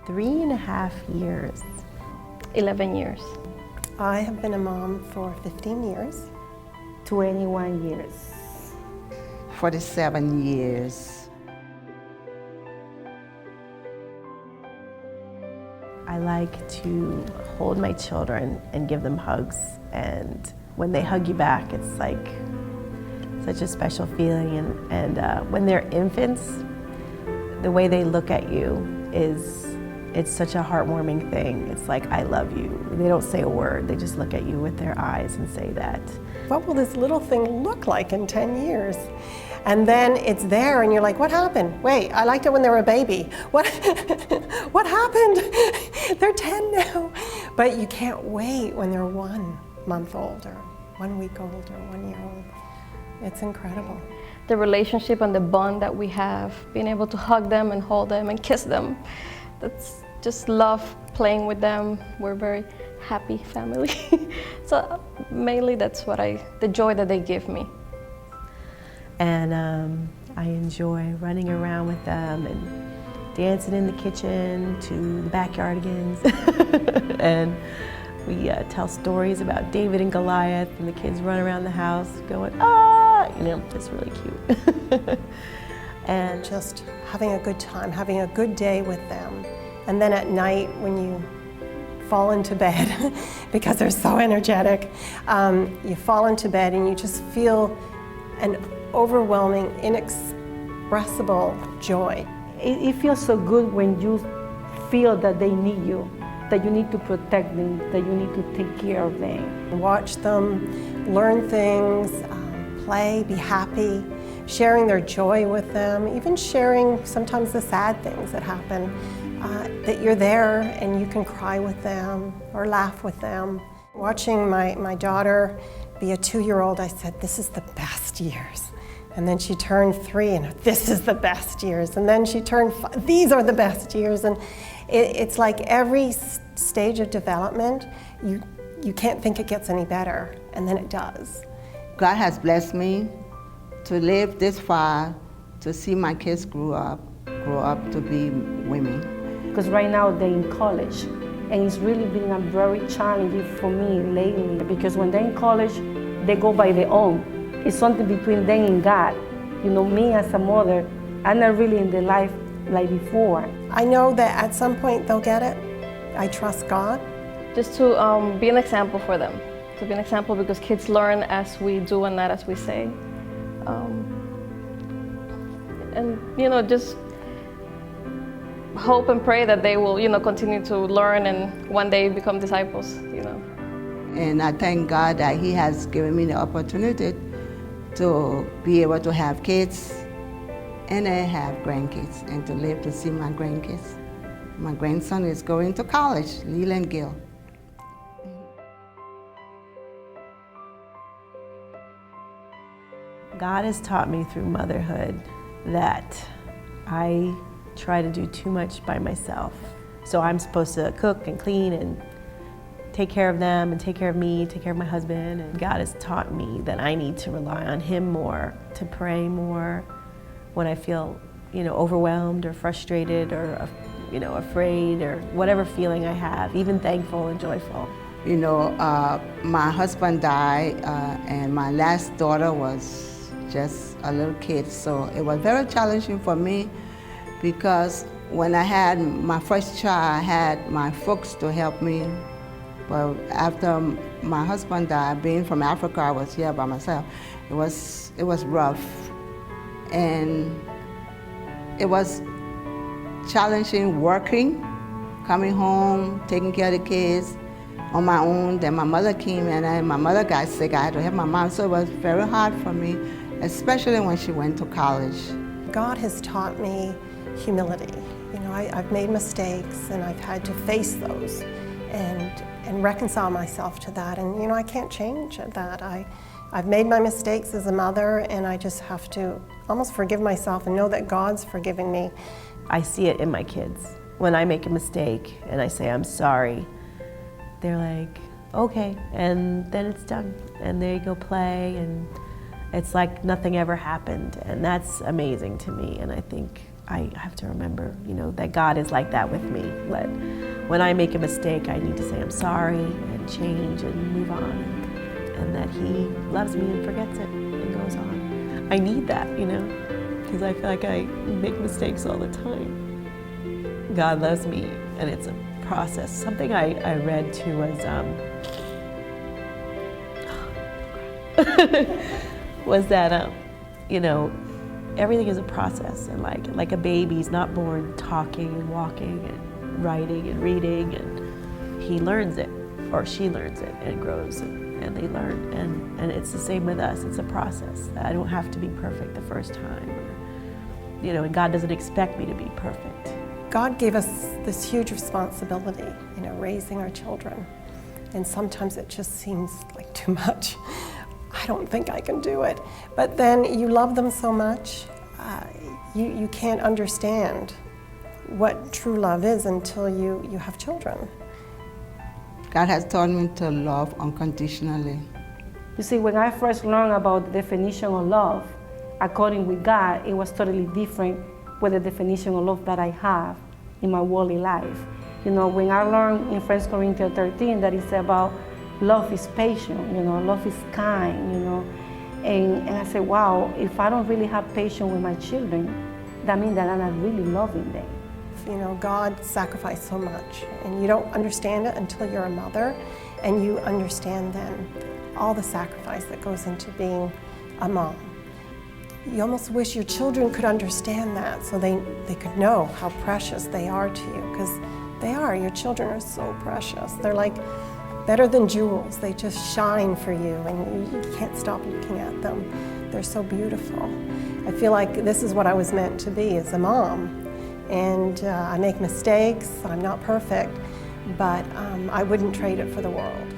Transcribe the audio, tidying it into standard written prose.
3.5 years. 11 years. I have been a mom for 15 years. 21 years. 47 years. I like to hold my children and give them hugs, and when they hug you back, it's like such a special feeling. And when they're infants, the way they look at you it's such a heartwarming thing. It's like, I love you. They don't say a word, they just look at you with their eyes and say that. What will this little thing look like in 10 years? And then it's there and you're like, what happened? Wait, I liked it when they were a baby. What, what happened? They're 10 now. But you can't wait when they're 1 month old or 1 week old or 1 year old. It's incredible. The relationship and the bond that we have, being able to hug them and hold them and kiss them, that's just love playing with them. We're a very happy family. So mainly that's the joy that they give me. And I enjoy running around with them and dancing in the kitchen to the backyardigans. And we tell stories about David and Goliath, and the kids run around the house going, ah, it's really cute. And just having a good time, having a good day with them. And then at night when you fall into bed, because they're so energetic, you fall into bed and you just feel an overwhelming, inexpressible joy. It feels so good when you feel that they need you, that you need to protect them, that you need to take care of them. Watch them learn things, play, be happy, sharing their joy with them, even sharing sometimes the sad things that happen, that you're there and you can cry with them or laugh with them. Watching my daughter be a 2-year-old, I said, this is the best years. And then she turned 3 and this is the best years. And then she turned 5, these are the best years. And it's like every stage of development, you can't think it gets any better, and then it does. God has blessed me to live this far, to see my kids grow up to be women. Because right now they're in college, and it's really been a very challenging for me lately, because when they're in college, they go by their own. It's something between them and God. Me as a mother, I'm not really in their life like before. I know that at some point they'll get it. I trust God. Just to be an example for them. To be an example, because kids learn as we do and not as we say. And just hope and pray that they will, continue to learn and one day become disciples, And I thank God that He has given me the opportunity to be able to have kids and I have grandkids, and to live to see my grandkids. My grandson is going to college, Leland Gill. God has taught me through motherhood that I try to do too much by myself. So I'm supposed to cook and clean and take care of them and take care of me, take care of my husband. And God has taught me that I need to rely on Him more, to pray more when I feel, overwhelmed or frustrated or, afraid or whatever feeling I have, even thankful and joyful. My husband died and my last daughter was just a little kid. So it was very challenging for me, because when I had my first child, I had my folks to help me. But after my husband died, being from Africa, I was here by myself. It was rough, and it was challenging working, coming home, taking care of the kids on my own. Then my mother came and my mother got sick. I had to help my mom, so it was very hard for me, especially when she went to college. God has taught me humility. I've made mistakes and I've had to face those and reconcile myself to that. And I can't change that. I've made my mistakes as a mother, and I just have to almost forgive myself and know that God's forgiving me. I see it in my kids. When I make a mistake and I say, I'm sorry, they're like, okay, and then it's done. And they go play, and it's like nothing ever happened. And that's amazing to me. And I think I have to remember, you know, that God is like that with me. That when I make a mistake, I need to say I'm sorry and change and move on, and that He loves me and forgets it and goes on. I need that, you know, because I feel like I make mistakes all the time. God loves me, and it's a process. Something I read too was was that you know, everything is a process, and like a baby's not born talking and walking and writing and reading, and he learns it or she learns it and grows and they learn, and it's the same with us. It's a process. I don't have to be perfect the first time, you know, and God doesn't expect me to be perfect. God gave us this huge responsibility, you know, raising our children, and sometimes it just seems like too much. I don't think I can do it. But then you love them so much, you can't understand what true love is until you have children. God has taught me to love unconditionally. You see, when I first learned about the definition of love, according with God, it was totally different with the definition of love that I have in my worldly life. You know, when I learned in 1 Corinthians 13 that it's about love is patient, you know, love is kind, you know. And I said, wow, if I don't really have patience with my children, that means that I'm not really loving them. You know, God sacrificed so much, and you don't understand it until you're a mother, and you understand then all the sacrifice that goes into being a mom. You almost wish your children could understand that, so they could know how precious they are to you, because they are. Your children are so precious. They're like better than jewels. They just shine for you, and you can't stop looking at them. They're so beautiful. I feel like this is what I was meant to be as a mom. And I make mistakes, I'm not perfect, but I wouldn't trade it for the world.